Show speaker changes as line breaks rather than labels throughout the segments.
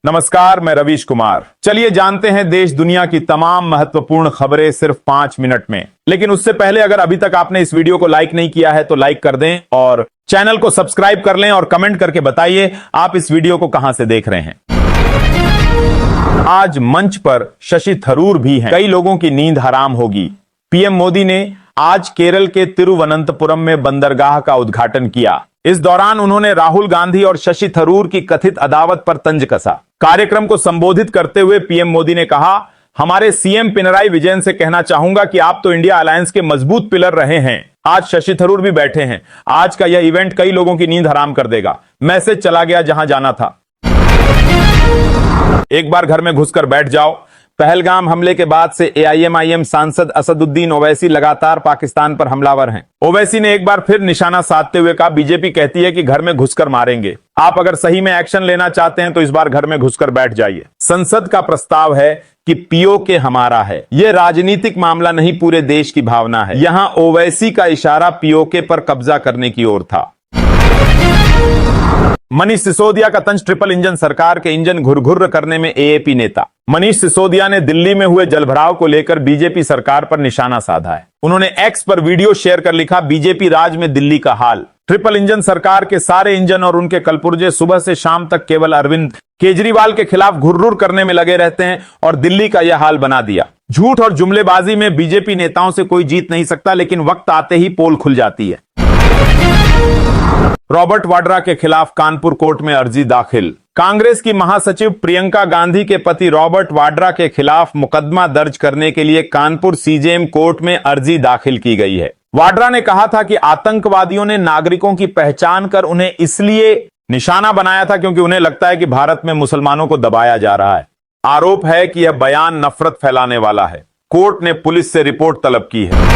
नमस्कार, मैं रवीश कुमार। चलिए जानते हैं देश दुनिया की तमाम महत्वपूर्ण खबरें सिर्फ 5 मिनट में। लेकिन उससे पहले अगर अभी तक आपने इस वीडियो को लाइक नहीं किया है तो लाइक कर दें और चैनल को सब्सक्राइब कर लें और कमेंट करके बताइए आप इस वीडियो को कहां से देख रहे हैं। आज मंच पर शशि थरूर भी हैं। कई लोगों की नींद हराम होगी। पीएम मोदी ने आज केरल के तिरुवनंतपुरम में बंदरगाह का उद्घाटन किया। इस दौरान उन्होंने राहुल गांधी और शशि थरूर की कथित अदावत पर तंज कसा। कार्यक्रम को संबोधित करते हुए पीएम मोदी ने कहा, हमारे सीएम पिनराई विजयन से कहना चाहूंगा कि आप तो इंडिया अलायंस के मजबूत पिलर रहे हैं। आज शशि थरूर भी बैठे हैं। आज का यह इवेंट कई लोगों की नींद हराम कर देगा। मैसेज चला गया जहां जाना था। एक बार घर में घुसकर बैठ जाओ। पहलगाम हमले के बाद से एआईएमआईएम सांसद असदुद्दीन ओवैसी लगातार पाकिस्तान पर हमलावर हैं। ओवैसी ने एक बार फिर निशाना साधते हुए कहा, बीजेपी कहती है कि घर में घुसकर मारेंगे। आप अगर सही में एक्शन लेना चाहते हैं तो इस बार घर में घुसकर बैठ जाइए। संसद का प्रस्ताव है कि पीओके हमारा है। यह राजनीतिक मामला नहीं, पूरे देश की भावना है। यहां ओवैसी का इशारा पीओके पर कब्जा करने की ओर था। मनीष सिसोदिया का तंज, ट्रिपल इंजन सरकार के इंजन घुरघुर करने में एएपी नेता। मनीष सिसोदिया ने दिल्ली में हुए जलभराव को लेकर बीजेपी सरकार पर निशाना साधा है। उन्होंने एक्स पर वीडियो शेयर कर लिखा, बीजेपी राज में दिल्ली का हाल। ट्रिपल इंजन सरकार के सारे इंजन और उनके कलपुर्जे सुबह से शाम तक केवल अरविंद केजरीवाल के खिलाफ घुर्रुर करने में लगे रहते हैं और दिल्ली का यह हाल बना दिया। झूठ और जुमलेबाजी में बीजेपी नेताओं से कोई जीत नहीं सकता, लेकिन वक्त आते ही पोल खुल जाती है। रॉबर्ट वाड्रा के खिलाफ कानपुर कोर्ट में अर्जी दाखिल। कांग्रेस की महासचिव प्रियंका गांधी के पति रॉबर्ट वाड्रा के खिलाफ मुकदमा दर्ज करने के लिए कानपुर सीजेएम कोर्ट में अर्जी दाखिल की गई है। वाड्रा ने कहा था कि आतंकवादियों ने नागरिकों की पहचान कर उन्हें इसलिए निशाना बनाया था क्योंकि उन्हें लगता है कि भारत में मुसलमानों को दबाया जा रहा है। आरोप है कि यह बयान नफरत फैलाने वाला है। कोर्ट ने पुलिस से रिपोर्ट तलब की है।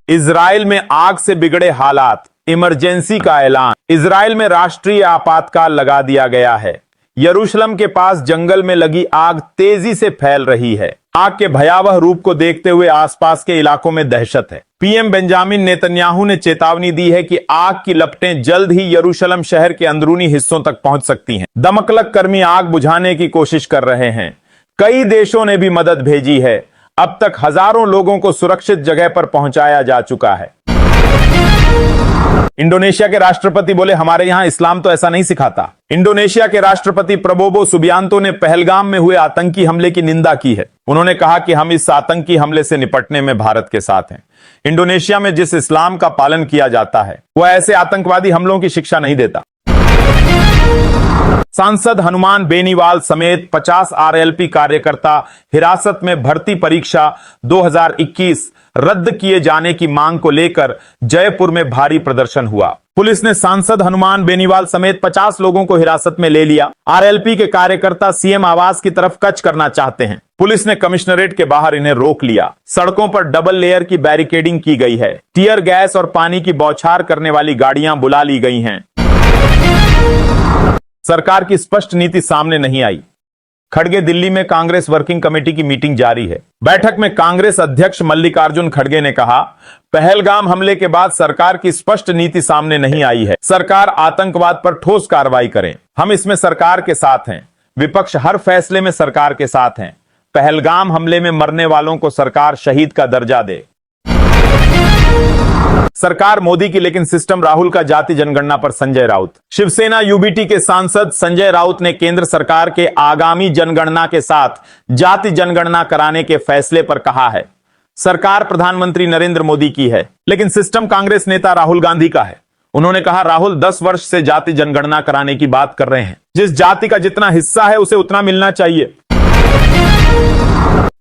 इजराइल में आग से बिगड़े हालात, इमरजेंसी का ऐलान। इजराइल में राष्ट्रीय आपातकाल लगा दिया गया है। यरूशलेम के पास जंगल में लगी आग तेजी से फैल रही है। आग के भयावह रूप को देखते हुए आसपास के इलाकों में दहशत है। पीएम बेंजामिन नेतन्याहू ने चेतावनी दी है कि आग की लपटें जल्द ही यरूशलेम शहर के अंदरूनी हिस्सों तक पहुंच सकती हैं। दमकलक कर्मी आग बुझाने की कोशिश कर रहे हैं। कई देशों ने भी मदद भेजी है। अब तक हजारों लोगों को सुरक्षित जगह पर पहुंचाया जा चुका है। इंडोनेशिया के राष्ट्रपति बोले, हमारे यहां इस्लाम तो ऐसा नहीं सिखाता। इंडोनेशिया के राष्ट्रपति प्रबोवो सुबियांतो ने पहलगाम में हुए आतंकी हमले की निंदा की है। उन्होंने कहा कि हम इस आतंकी हमले से निपटने में भारत के साथ हैं। इंडोनेशिया में जिस इस्लाम का पालन किया जाता है वह ऐसे आतंकवादी हमलों की शिक्षा नहीं देता। सांसद हनुमान बेनीवाल समेत 50 आरएलपी कार्यकर्ता हिरासत में भर्ती परीक्षा 2021 रद्द किए जाने की मांग को लेकर जयपुर में भारी प्रदर्शन हुआ। पुलिस ने सांसद हनुमान बेनीवाल समेत 50 लोगों को हिरासत में ले लिया। आरएलपी के कार्यकर्ता सीएम आवास की तरफ कच करना चाहते हैं। पुलिस ने कमिश्नरेट के बाहर इन्हें रोक लिया। सड़कों पर डबल लेयर की बैरिकेडिंग की गई है। टीयर गैस और पानी की बौछार करने वाली गाड़ियां बुला ली गई हैं। सरकार की स्पष्ट नीति सामने नहीं आई। खड़गे दिल्ली में कांग्रेस वर्किंग कमेटी की मीटिंग जारी है। बैठक में कांग्रेस अध्यक्ष मल्लिकार्जुन खड़गे ने कहा, पहलगाम हमले के बाद सरकार की स्पष्ट नीति सामने नहीं आई है। सरकार आतंकवाद पर ठोस कार्रवाई करे। हम इसमें सरकार के साथ हैं। विपक्ष हर फैसले में सरकार के साथ हैं। पहलगाम हमले में मरने वालों को सरकार शहीद का दर्जा दे। सरकार मोदी की लेकिन सिस्टम राहुल का जाति जनगणना पर संजय राउत। शिवसेना यूबीटी के सांसद संजय राउत ने केंद्र सरकार के आगामी जनगणना के साथ जाति जनगणना कराने के फैसले पर कहा है, सरकार प्रधानमंत्री नरेंद्र मोदी की है लेकिन सिस्टम कांग्रेस नेता राहुल गांधी का है। उन्होंने कहा, राहुल 10 वर्ष से जाति जनगणना कराने की बात कर रहे हैं। जिस जाति का जितना हिस्सा है उसे उतना मिलना चाहिए।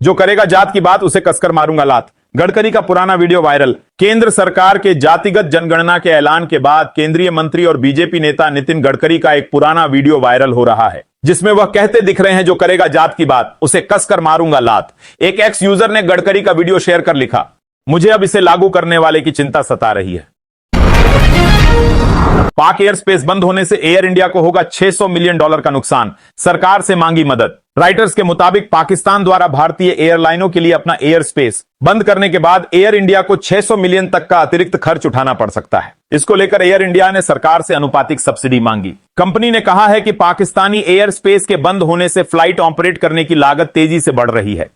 जो करेगा जात की बात उसे कसकर मारूंगा लात। गडकरी का पुराना वीडियो वायरल। केंद्र सरकार के जातिगत जनगणना के ऐलान के बाद केंद्रीय मंत्री और बीजेपी नेता नितिन गडकरी का एक पुराना वीडियो वायरल हो रहा है जिसमें वह कहते दिख रहे हैं, जो करेगा जात की बात उसे कसकर मारूंगा लात। एक एक्स यूजर ने गडकरी का वीडियो शेयर कर लिखा, मुझे अब इसे लागू करने वाले की चिंता सता रही है। पाक एयर स्पेस बंद होने से एयर इंडिया को होगा $600 मिलियन का नुकसान, सरकार से मांगी मदद। राइटर्स के मुताबिक पाकिस्तान द्वारा भारतीय एयरलाइनों के लिए अपना एयर स्पेस बंद करने के बाद एयर इंडिया को 600 मिलियन तक का अतिरिक्त खर्च उठाना पड़ सकता है। इसको लेकर एयर इंडिया ने सरकार से अनुपातिक सब्सिडी मांगी। कंपनी ने कहा है कि पाकिस्तानी एयर स्पेस के बंद होने से फ्लाइट ऑपरेट करने की लागत तेजी से बढ़ रही है।